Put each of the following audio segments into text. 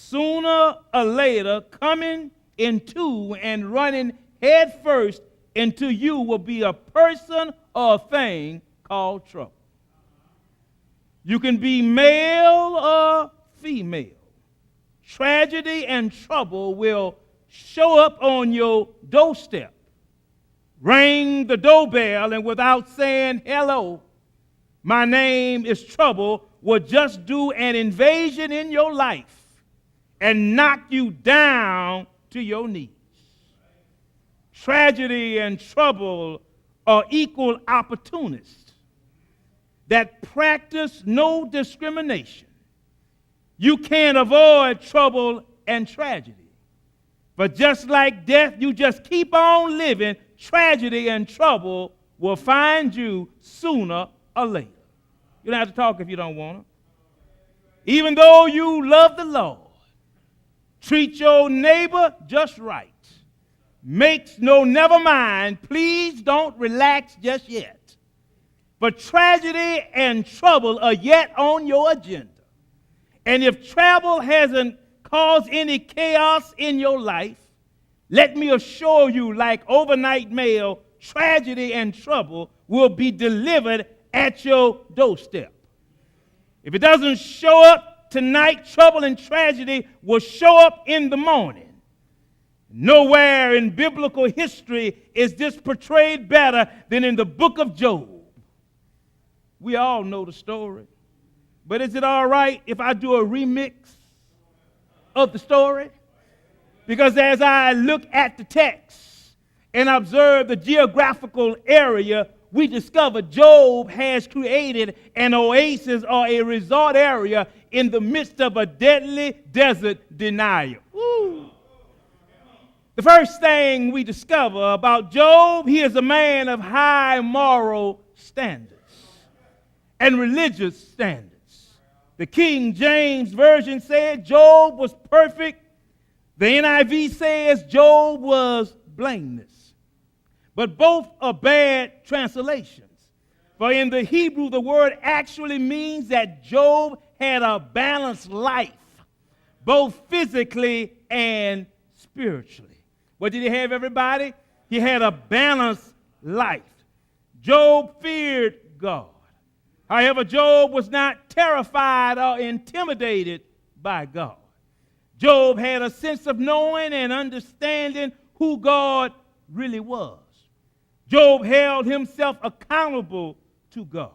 sooner or later coming into and running head first into you will be a person or a thing called trouble. You can be male or female. Tragedy and trouble will show up on your doorstep. Ring the doorbell, and without saying hello, my name is trouble, will just do an invasion in your life and knock you down to your knees. Tragedy and trouble are equal opportunists that practice no discrimination. You can't avoid trouble and tragedy. But just like death, you just keep on living. Tragedy and trouble will find you sooner or later. You don't have to talk if you don't want to. Even though you love the Lord, treat your neighbor just right. Never mind, please don't relax just yet. But tragedy and trouble are yet on your agenda. And if travel hasn't caused any chaos in your life, let me assure you, like overnight mail, tragedy and trouble will be delivered at your doorstep. If it doesn't show up tonight, trouble and tragedy will show up in the morning. Nowhere in biblical history is this portrayed better than in the book of Job. We all know the story. But is it all right if I do a remix of the story? Because as I look at the text and observe the geographical area, we discover Job has created an oasis or a resort area in the midst of a deadly desert denial. Woo. The first thing we discover about Job, he is a man of high moral standards and religious standards. The King James Version said Job was perfect. The NIV says Job was blameless. But both are bad translations. For in the Hebrew, the word actually means that Job had a balanced life, both physically and spiritually. What did he have, everybody? He had a balanced life. Job feared God. However, Job was not terrified or intimidated by God. Job had a sense of knowing and understanding who God really was. Job held himself accountable to God.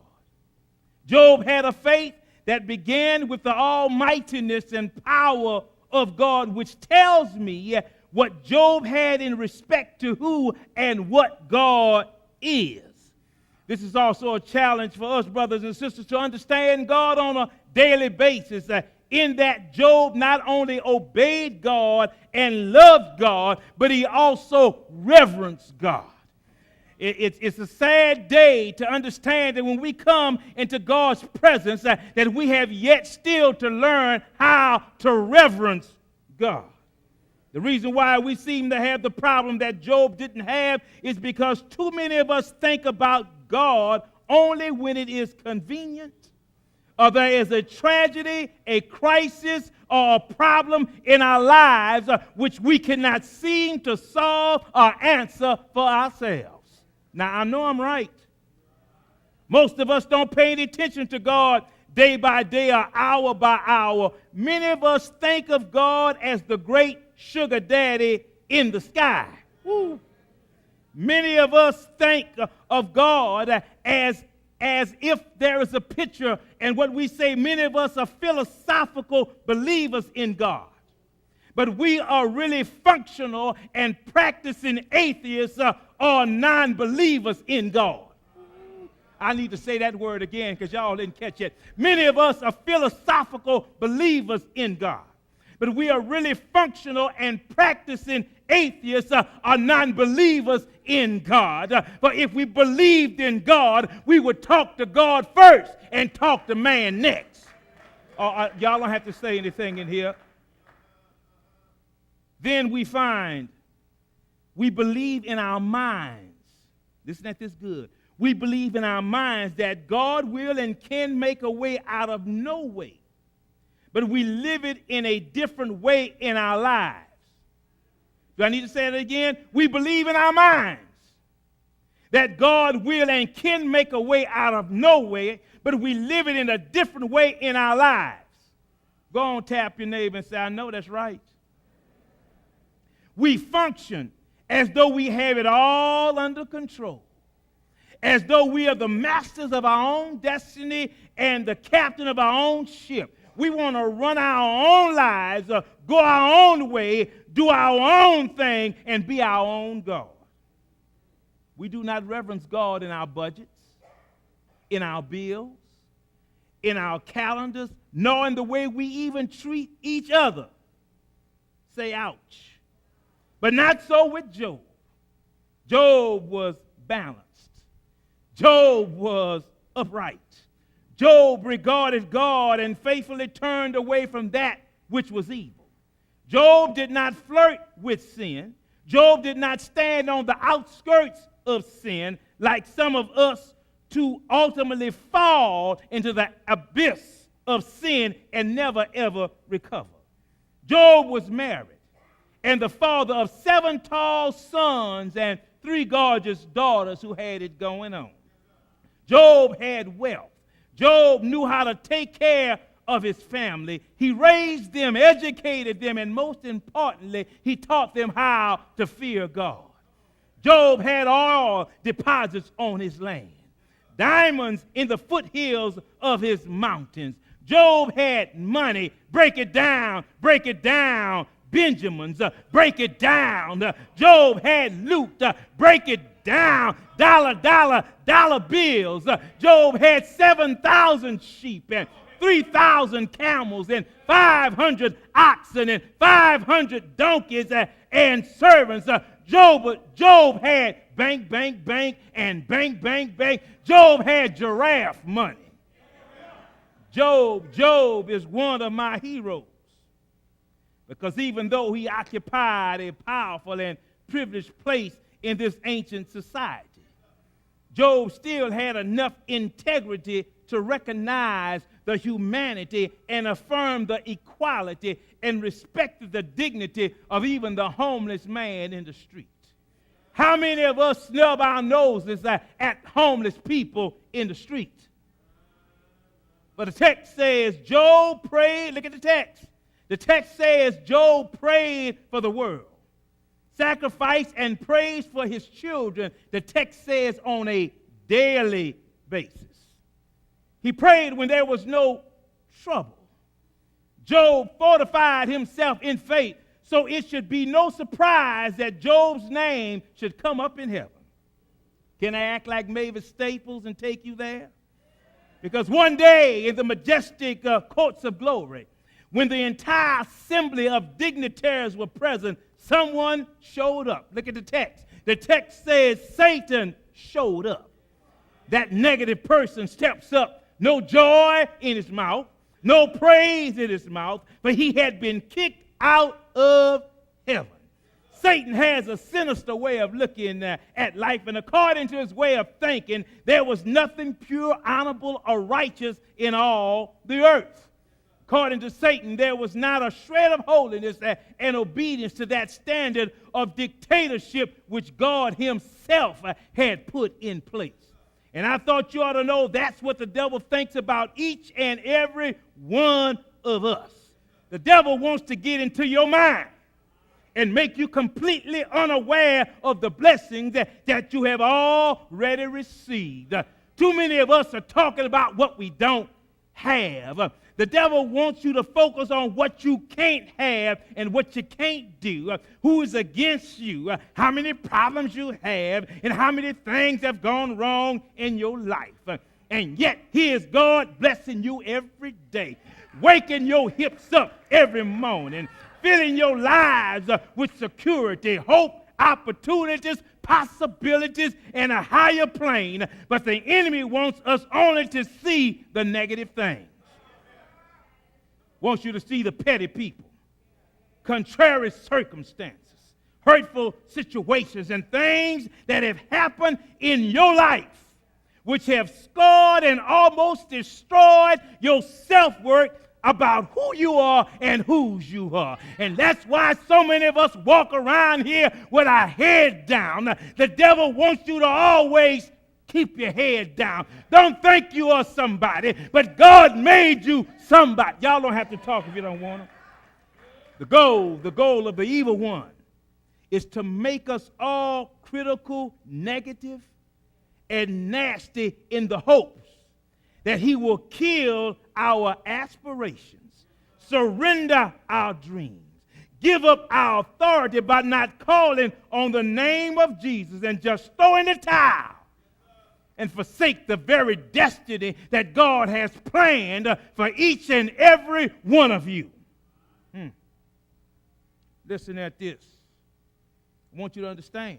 Job had a faith that began with the almightiness and power of God, which tells me what Job had in respect to who and what God is. This is also a challenge for us, brothers and sisters, to understand God on a daily basis. In that Job not only obeyed God and loved God, but he also reverenced God. It's a sad day to understand that when we come into God's presence, that we have yet still to learn how to reverence God. The reason why we seem to have the problem that Job didn't have is because too many of us think about God only when it is convenient, or there is a tragedy, a crisis, or a problem in our lives which we cannot seem to solve or answer for ourselves. Now, I know I'm right. Most of us don't pay any attention to God day by day or hour by hour. Many of us think of God as the great sugar daddy in the sky. Woo. Many of us think of God as if there is a picture, and what we say, many of us are philosophical believers in God. But we are really functional and practicing atheists or non-believers in God. I need to say that word again because y'all didn't catch it. Many of us are philosophical believers in God. But we are really functional and practicing atheists or non-believers in God. But if we believed in God, we would talk to God first and talk to man next. Y'all don't have to say anything in here. Then we find we believe in our minds. Isn't that this good? We believe in our minds that God will and can make a way out of no way. but we live it in a different way in our lives. Do I need to say it again? We believe in our minds that God will and can make a way out of no way, but we live it in a different way in our lives. Go on, tap your neighbor and say, I know that's right. We function as though we have it all under control, as though we are the masters of our own destiny and the captain of our own ship. We want to run our own lives, go our own way, do our own thing, and be our own God. We do not reverence God in our budgets, in our bills, in our calendars, nor in the way we even treat each other. Say ouch. But not so with Job. Job was balanced. Job was upright. Job regarded God and faithfully turned away from that which was evil. Job did not flirt with sin. Job did not stand on the outskirts of sin like some of us to ultimately fall into the abyss of sin and never, ever recover. Job was married and the father of 7 tall sons and 3 gorgeous daughters who had it going on. Job had wealth. Job knew how to take care of his family. He raised them, educated them, and most importantly, he taught them how to fear God. Job had oil deposits on his land, diamonds in the foothills of his mountains. Job had money. Break it down, Benjamins, break it down. Job had loot. Break it down. Dollar bills. Job had 7,000 sheep and 3,000 camels and 500 oxen and 500 donkeys and servants. Job had bank, and bank. Job had giraffe money. Job is one of my heroes because even though he occupied a powerful and privileged place in this ancient society, Job still had enough integrity to recognize the humanity and affirm the equality and respect the dignity of even the homeless man in the street. How many of us snub our noses at homeless people in the street? But the text says Job prayed. Look at the text. The text says Job prayed for the world, sacrificed and prays for his children. The text says on a daily basis. He prayed when there was no trouble. Job fortified himself in faith, so it should be no surprise that Job's name should come up in heaven. Can I act like Mavis Staples and take you there? Because one day in the majestic courts of glory, when the entire assembly of dignitaries were present, someone showed up. Look at the text. The text says Satan showed up. That negative person steps up, no joy in his mouth, no praise in his mouth, but he had been kicked out of heaven. Satan has a sinister way of looking at life, and according to his way of thinking, there was nothing pure, honorable, or righteous in all the earth. According to Satan, there was not a shred of holiness and obedience to that standard of dictatorship which God himself had put in place. And I thought you ought to know that's what the devil thinks about each and every one of us. The devil wants to get into your mind and make you completely unaware of the blessings that you have already received. Too many of us are talking about what we don't have. The devil wants you to focus on what you can't have and what you can't do, who is against you, how many problems you have, and how many things have gone wrong in your life. And yet, here's God blessing you every day, waking your hips up every morning, filling your lives with security, hope, opportunities, possibilities, and a higher plane. But the enemy wants us only to see the negative things. Wants you to see the petty people, contrary circumstances, hurtful situations, and things that have happened in your life, which have scarred and almost destroyed your self-worth, about who you are and whose you are. And that's why so many of us walk around here with our head down. The devil wants you to always keep your head down. Don't think you are somebody, but God made you somebody. Y'all don't have to talk if you don't want to. The goal of the evil one is to make us all critical, negative, and nasty in the hopes that he will kill our aspirations, surrender our dreams, give up our authority by not calling on the name of Jesus and just throw in the towel and forsake the very destiny that God has planned for each and every one of you. Listen at this. I want you to understand.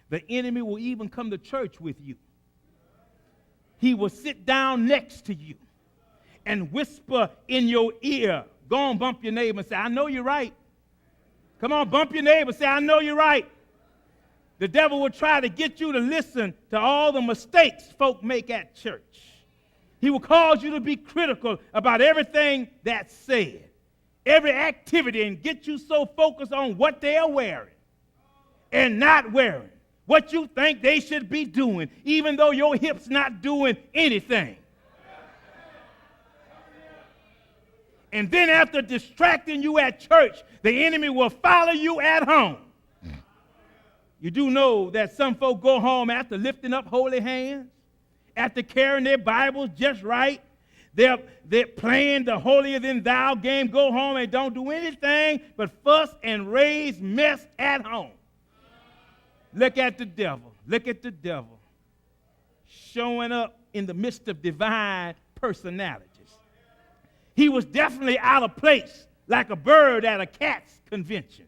The enemy will even come to church with you. He will sit down next to you and whisper in your ear. Go on, bump your neighbor and say, I know you're right. Come on, bump your neighbor and say, I know you're right. The devil will try to get you to listen to all the mistakes folk make at church. He will cause you to be critical about everything that's said, every activity, and get you so focused on what they are wearing and not wearing, what you think they should be doing, even though your hip's not doing anything. And then after distracting you at church, the enemy will follow you at home. You do know that some folk go home after lifting up holy hands, after carrying their Bibles just right. They're playing the holier-than-thou game, go home and don't do anything but fuss and raise mess at home. Look at the devil. Look at the devil showing up in the midst of divine personalities. He was definitely out of place, like a bird at a cat's convention.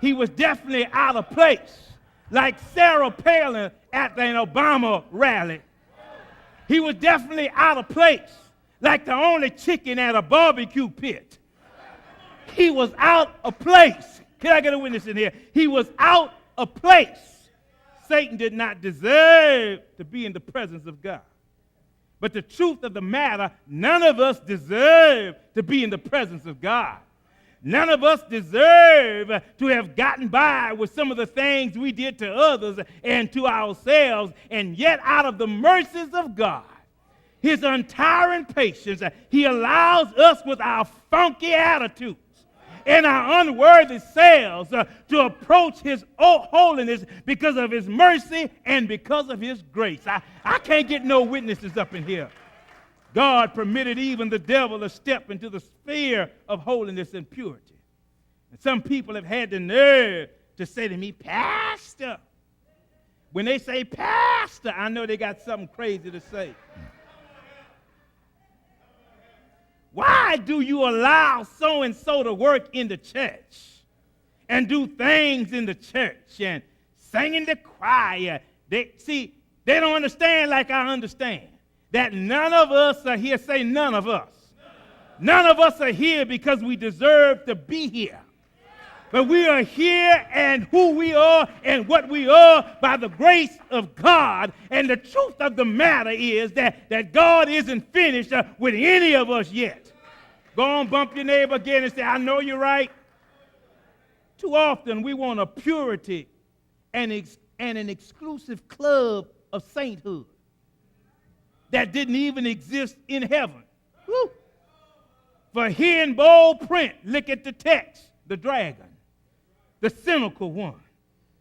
He was definitely out of place, like Sarah Palin at an Obama rally. He was definitely out of place, like the only chicken at a barbecue pit. He was out of place. Can I get a witness in here? He was out of place. Satan did not deserve to be in the presence of God. But the truth of the matter, none of us deserve to be in the presence of God. None of us deserve to have gotten by with some of the things we did to others and to ourselves, and yet out of the mercies of God, his untiring patience, he allows us with our funky attitudes and our unworthy selves to approach his holiness because of his mercy and because of his grace. I can't get no witnesses up in here. God permitted even the devil to step into the sphere of holiness and purity. And some people have had the nerve to say to me, Pastor. When they say pastor, I know they got something crazy to say. Why do you allow so-and-so to work in the church and do things in the church and sing in the choir? They don't understand like I understand that none of us are here. Say none of us. None of us are here because we deserve to be here. But we are here and who we are and what we are by the grace of God. And the truth of the matter is that God isn't finished with any of us yet. Go on, bump your neighbor again and say, I know you're right. Too often we want a purity and an exclusive club of sainthood that didn't even exist in heaven. Woo. For here in bold print, look at the text, the dragon, the cynical one,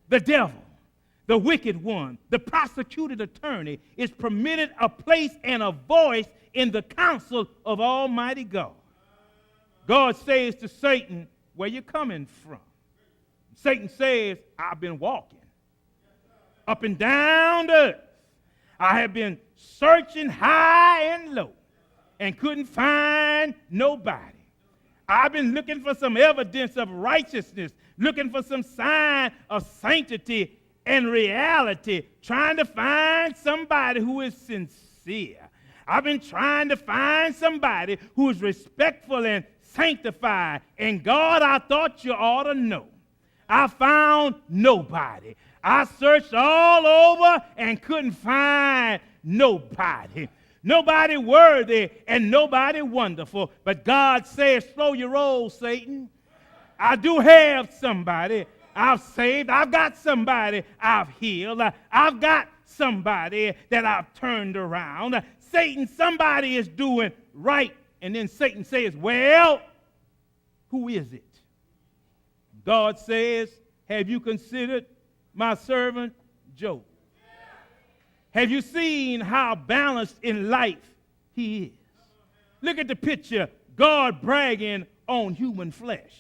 the devil, the wicked one, the prosecuted attorney is permitted a place and a voice in the council of Almighty God. God says to Satan, where you coming from? Satan says, I've been walking up and down the earth. I have been searching high and low and couldn't find nobody. I've been looking for some evidence of righteousness, looking for some sign of sanctity and reality, trying to find somebody who is sincere. I've been trying to find somebody who is respectful and sanctified. And God, I thought you ought to know. I found nobody. I searched all over and couldn't find nobody. Nobody worthy and nobody wonderful. But God says, slow your roll, Satan. I do have somebody I've saved. I've got somebody I've healed. I've got somebody that I've turned around. Satan, somebody is doing right. And then Satan says, well, who is it? God says, have you considered my servant Job? Have you seen how balanced in life he is? Look at the picture, God bragging on human flesh.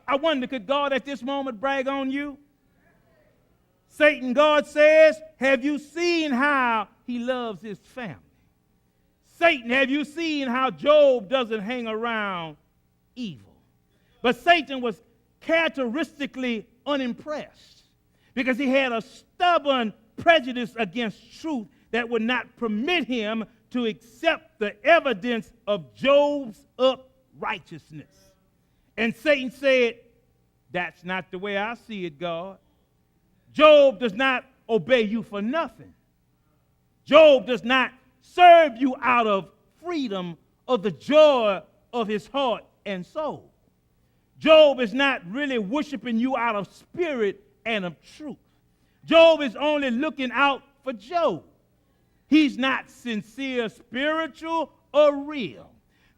I wonder, could God at this moment brag on you? Satan, God says, have you seen how he loves his family? Satan, have you seen how Job doesn't hang around evil? But Satan was characteristically unimpressed because he had a stubborn prejudice against truth that would not permit him to accept the evidence of Job's uprightness. And Satan said, that's not the way I see it, God. Job does not obey you for nothing. Job does not serve you out of freedom of the joy of his heart and soul. Job is not really worshiping you out of spirit and of truth. Job is only looking out for Job. He's not sincere, spiritual, or real.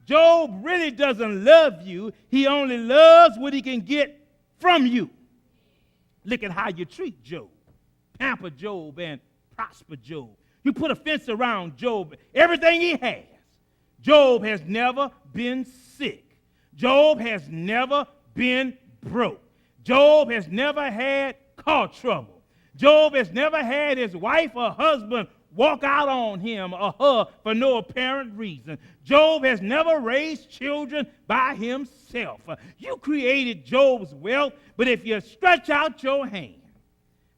Job really doesn't love you. He only loves what he can get from you. Look at how you treat Job. Pamper Job and prosper Job. You put a fence around Job, everything he has. Job has never been sick. Job has never been broke. Job has never had car trouble. Job has never had his wife or husband walk out on him or her for no apparent reason. Job has never raised children by himself. You created Job's wealth, but if you stretch out your hand,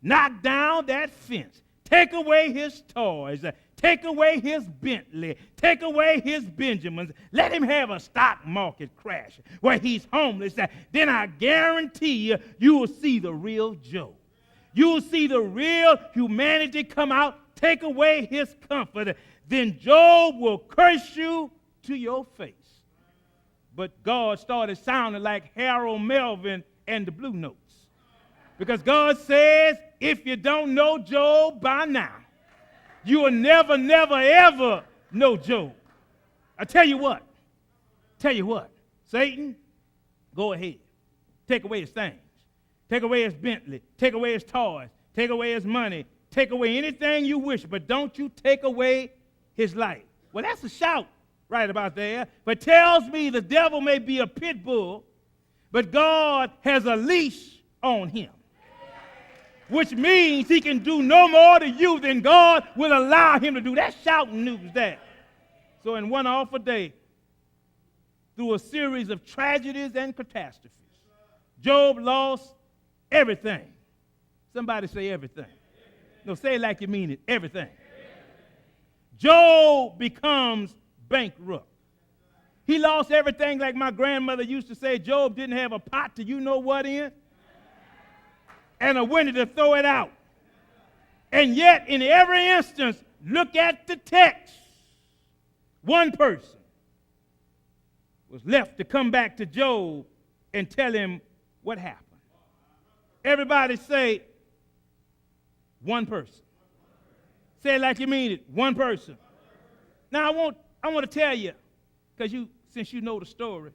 knock down that fence, take away his toys, take away his Bentley, take away his Benjamins, let him have a stock market crash where he's homeless, then I guarantee you will see the real Job. You will see the real humanity come out, take away his comfort. Then Job will curse you to your face. But God started sounding like Harold Melvin and the Blue Notes. Because God says, if you don't know Job by now, you will never, never, ever know Job. I tell you what, Satan, go ahead. Take away his things. Take away his Bentley. Take away his toys. Take away his money. Take away anything you wish, but don't you take away his life. Well, that's a shout right about there. But tells me the devil may be a pit bull, but God has a leash on him, which means he can do no more to you than God will allow him to do. That's shouting news, that. So in one awful day, through a series of tragedies and catastrophes, Job lost everything. Somebody say everything. No, say it like you mean it. Everything. Job becomes bankrupt. He lost everything, like my grandmother used to say. Job didn't have a pot to you know what in and a window to throw it out. And yet, in every instance, look at the text. One person was left to come back to Job and tell him what happened. Everybody say, one person. Say it like you mean it. One person. Now, I want to tell you, because since you know the story,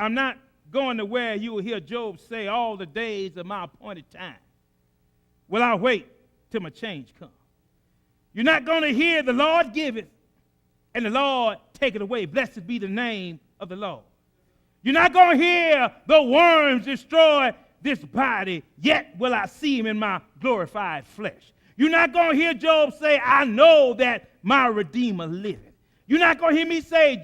I'm not going to where you will hear Job say, all the days of my appointed time will I wait till my change comes. You're not going to hear the Lord giveth and the Lord take it away. Blessed be the name of the Lord. You're not going to hear the worms destroy this body, yet will I see him in my glorified flesh. You're not going to hear Job say, I know that my Redeemer liveth. You're not going to hear me say,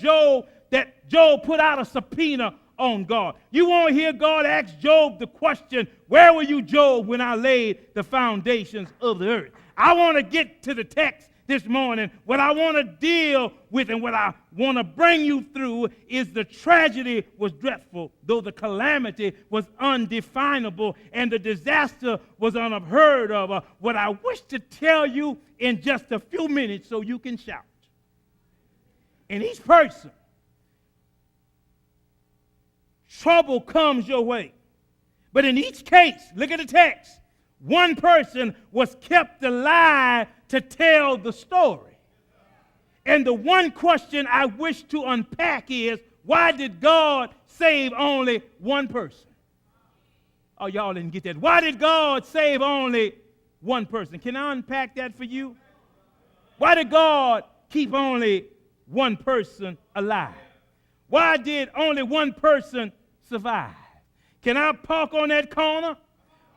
that Job put out a subpoena on God. You won't hear God ask Job the question, where were you, Job, when I laid the foundations of the earth? I want to get to the text this morning. What I want to deal with and what I want to bring you through is the tragedy was dreadful, though the calamity was undefinable and the disaster was unheard of. What I wish to tell you in just a few minutes so you can shout. In each person, trouble comes your way. But in each case, look at the text, one person was kept alive to tell the story. And the one question I wish to unpack is, why did God save only one person? Oh, y'all didn't get that. Why did God save only one person? Can I unpack that for you? Why did God keep only one person alive? Why did only one person survive? Can I park on that corner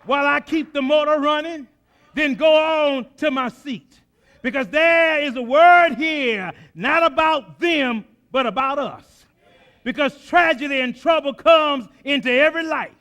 while I keep the motor running? Then go on to my seat. Because there is a word here, not about them, but about us. Because tragedy and trouble comes into every life.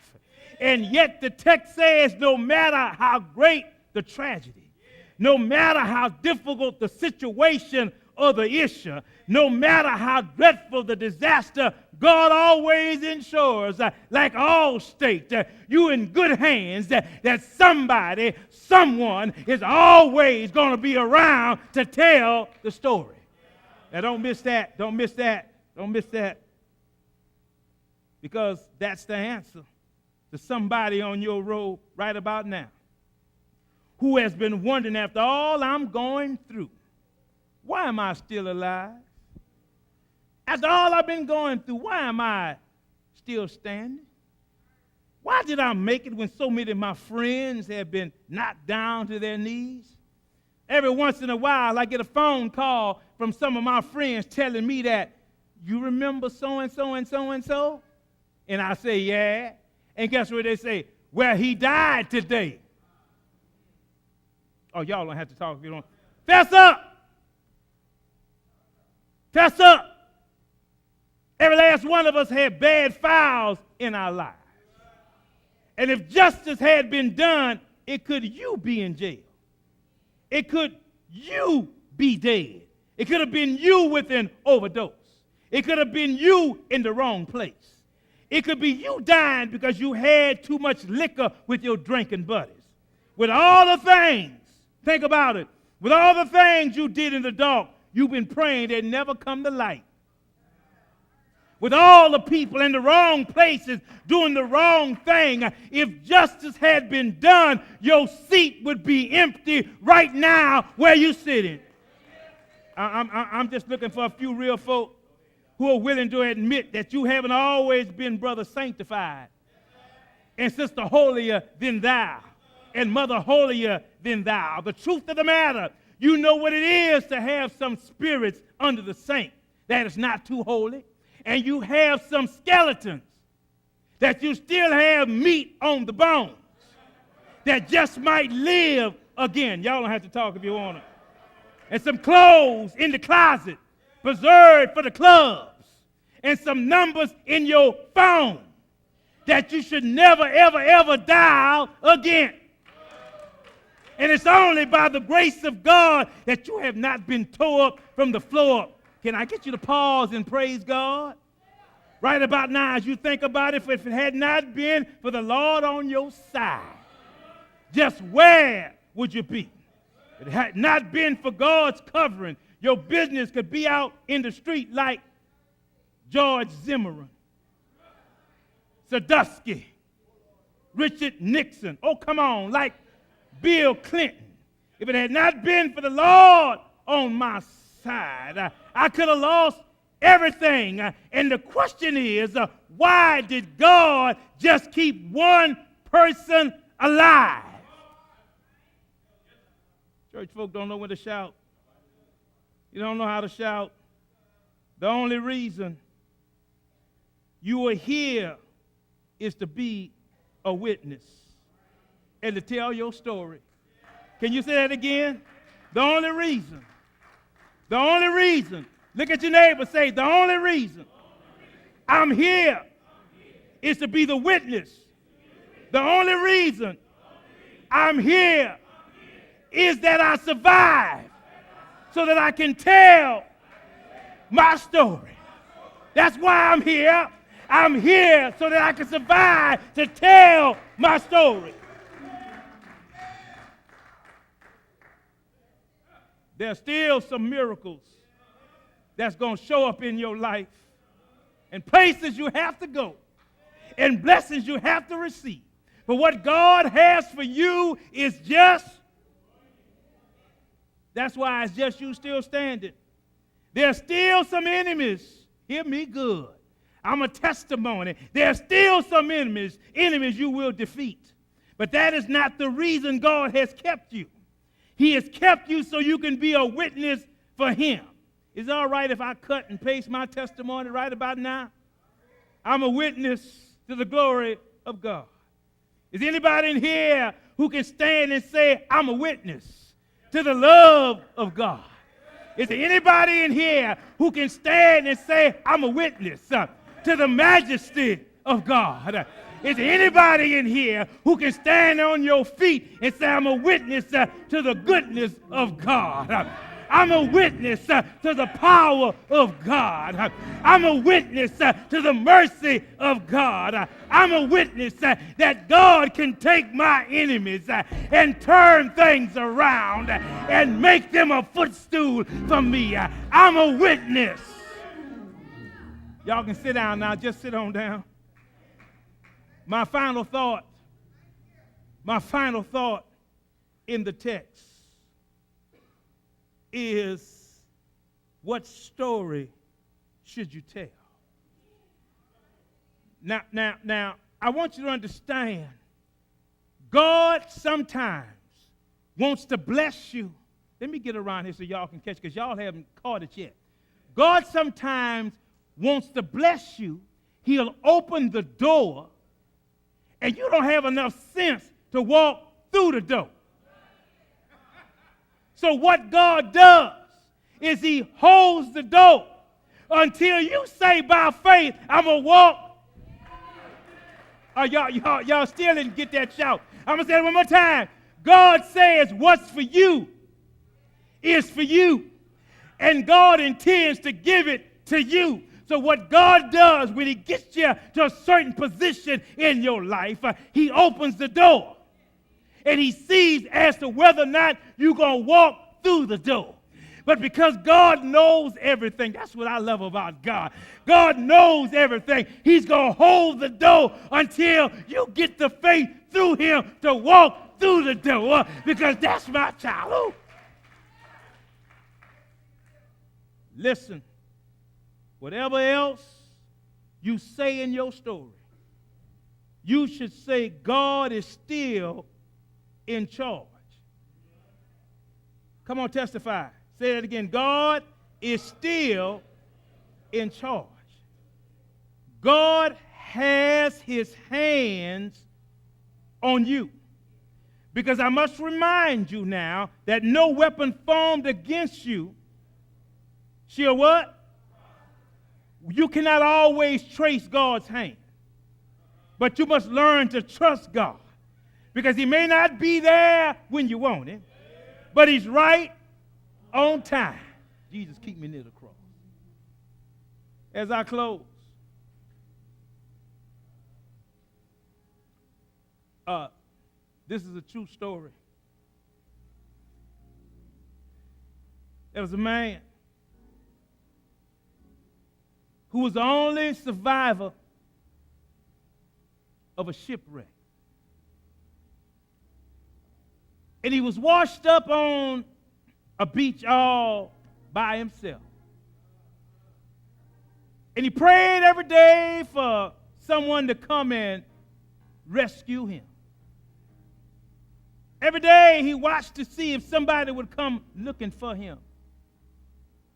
And yet the text says no matter how great the tragedy, no matter how difficult the situation or the issue, no matter how dreadful the disaster, God always ensures, like Allstate, you in good hands, that somebody, someone is always going to be around to tell the story. Now don't miss that, don't miss that, don't miss that. Because that's the answer to somebody on your road right about now who has been wondering, after all I'm going through, why am I still alive? After all I've been going through, why am I still standing? Why did I make it when so many of my friends have been knocked down to their knees? Every once in a while, I get a phone call from some of my friends telling me that, you remember so-and-so and so-and-so? And I say, yeah. And guess what they say? Well, he died today. Oh, y'all don't have to talk if you don't. Fess up. Fess up. Every last one of us had bad files in our lives. And if justice had been done, it could you be in jail. It could you be dead. It could have been you with an overdose. It could have been you in the wrong place. It could be you dying because you had too much liquor with your drinking buddies. With all the things, think about it, with all the things you did in the dark, you've been praying they never come to light. With all the people in the wrong places doing the wrong thing, if justice had been done, your seat would be empty right now where you're sitting. I'm just looking for a few real folk who are willing to admit that you haven't always been brother sanctified and sister holier than thou and mother holier than thou. The truth of the matter, you know what it is to have some spirits under the saint that is not too holy, and you have some skeletons that you still have meat on the bones that just might live again. Y'all don't have to talk if you want to. And some clothes in the closet preserved for the clubs, and some numbers in your phone that you should never, ever, ever dial again. And it's only by the grace of God that you have not been tore up from the floor. Can I get you to pause and praise God? Right about now, as you think about it, if it had not been for the Lord on your side, just where would you be? If it had not been for God's covering, your business could be out in the street like George Zimmerman, Sadusky, Richard Nixon. Oh, come on, like Bill Clinton. If it had not been for the Lord on my side, I could have lost everything. And the question is, why did God just keep one person alive? Church folk don't know when to shout. You don't know how to shout. The only reason you are here is to be a witness and to tell your story. Can you say that again? The only reason. Look at your neighbor, say, the only reason I'm here is to be the witness. The only reason I'm here is that I survived so that I can tell my story. That's why I'm here. I'm here so that I can survive to tell my story. There are still some miracles that's going to show up in your life, and places you have to go, and blessings you have to receive. But what God has for you is just, that's why it's just you still standing. There's still some enemies. Hear me good. I'm a testimony. There's still some enemies you will defeat. But that is not the reason God has kept you. He has kept you so you can be a witness for him. Is it all right if I cut and paste my testimony right about now? I'm a witness to the glory of God. Is anybody in here who can stand and say, I'm a witness to the love of God? Is there anybody in here who can stand and say, I'm a witness to the majesty of God? Is there anybody in here who can stand on your feet and say, I'm a witness to the goodness of God? I'm a witness to the power of God. I'm a witness to the mercy of God. I'm a witness that God can take my enemies and turn things around and make them a footstool for me. I'm a witness. Y'all can sit down now. Just sit on down. My final thought in the text is, what story should you tell? Now, I want you to understand, God sometimes wants to bless you. Let me get around here so y'all can catch, because y'all haven't caught it yet. God sometimes wants to bless you. He'll open the door, and you don't have enough sense to walk through the door. So what God does is he holds the door until you say by faith, I'm going to walk. Y'all still didn't get that shout. I'm going to say it one more time. God says what's for you is for you. And God intends to give it to you. So what God does when he gets you to a certain position in your life, he opens the door. And he sees as to whether or not you're going to walk through the door. But because God knows everything, that's what I love about God. God knows everything. He's going to hold the door until you get the faith through him to walk through the door, because that's my child. Ooh. Listen, whatever else you say in your story, you should say God is still in charge. Come on, testify. Say it again. God is still in charge. God has his hands on you. Because I must remind you now that no weapon formed against you shall what? You cannot always trace God's hand. But you must learn to trust God. Because he may not be there when you want him, but he's right on time. Jesus, keep me near the cross. As I close, this is a true story. There was a man who was the only survivor of a shipwreck. And he was washed up on a beach all by himself. And he prayed every day for someone to come and rescue him. Every day he watched to see if somebody would come looking for him.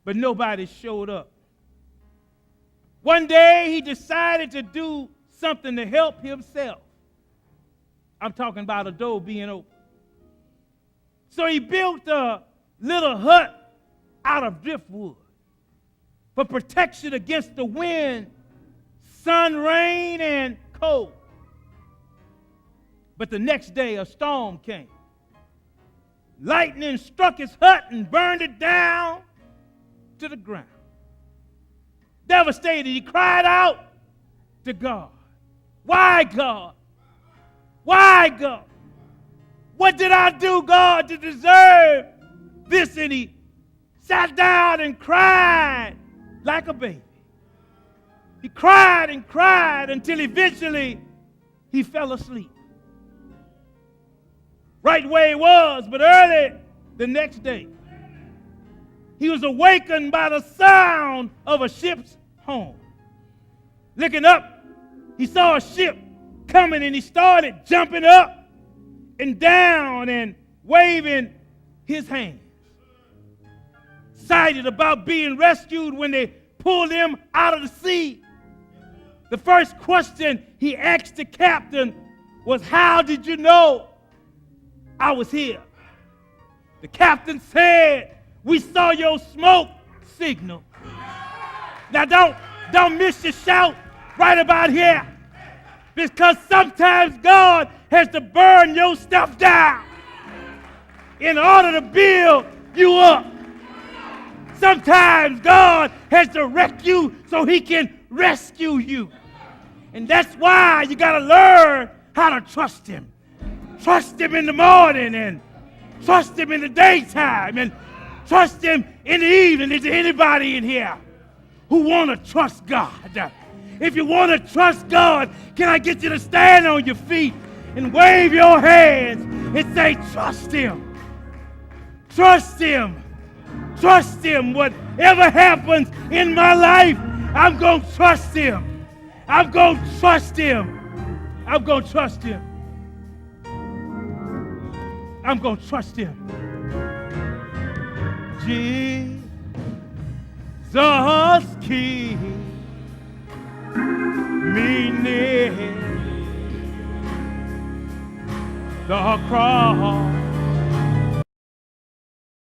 But nobody showed up. One day he decided to do something to help himself. I'm talking about a door being open. So he built a little hut out of driftwood for protection against the wind, sun, rain, and cold. But the next day a storm came. Lightning struck his hut and burned it down to the ground. Devastated, he cried out to God. Why, God? Why, God? What did I do, God, to deserve this? And he sat down and cried like a baby. He cried and cried until eventually he fell asleep. Right where he was, but early the next day, he was awakened by the sound of a ship's horn. Looking up, he saw a ship coming, and he started jumping up and down and waving his hands. Excited about being rescued when they pulled him out of the sea. The first question he asked the captain was, "How did you know I was here?" The captain said, "We saw your smoke signal." Now don't miss your shout right about here, because sometimes God has to burn your stuff down in order to build you up. Sometimes God has to wreck you so he can rescue you. And that's why you got to learn how to trust him. Trust him in the morning, and trust him in the daytime, and trust him in the evening. Is there anybody in here who want to trust God? If you want to trust God, can I get you to stand on your feet and wave your hands and say, "Trust him. Trust him. Trust him. Whatever happens in my life, I'm going to trust him. I'm going to trust him. I'm going to trust him. I'm going to trust him." Jesus, keep me near the cross.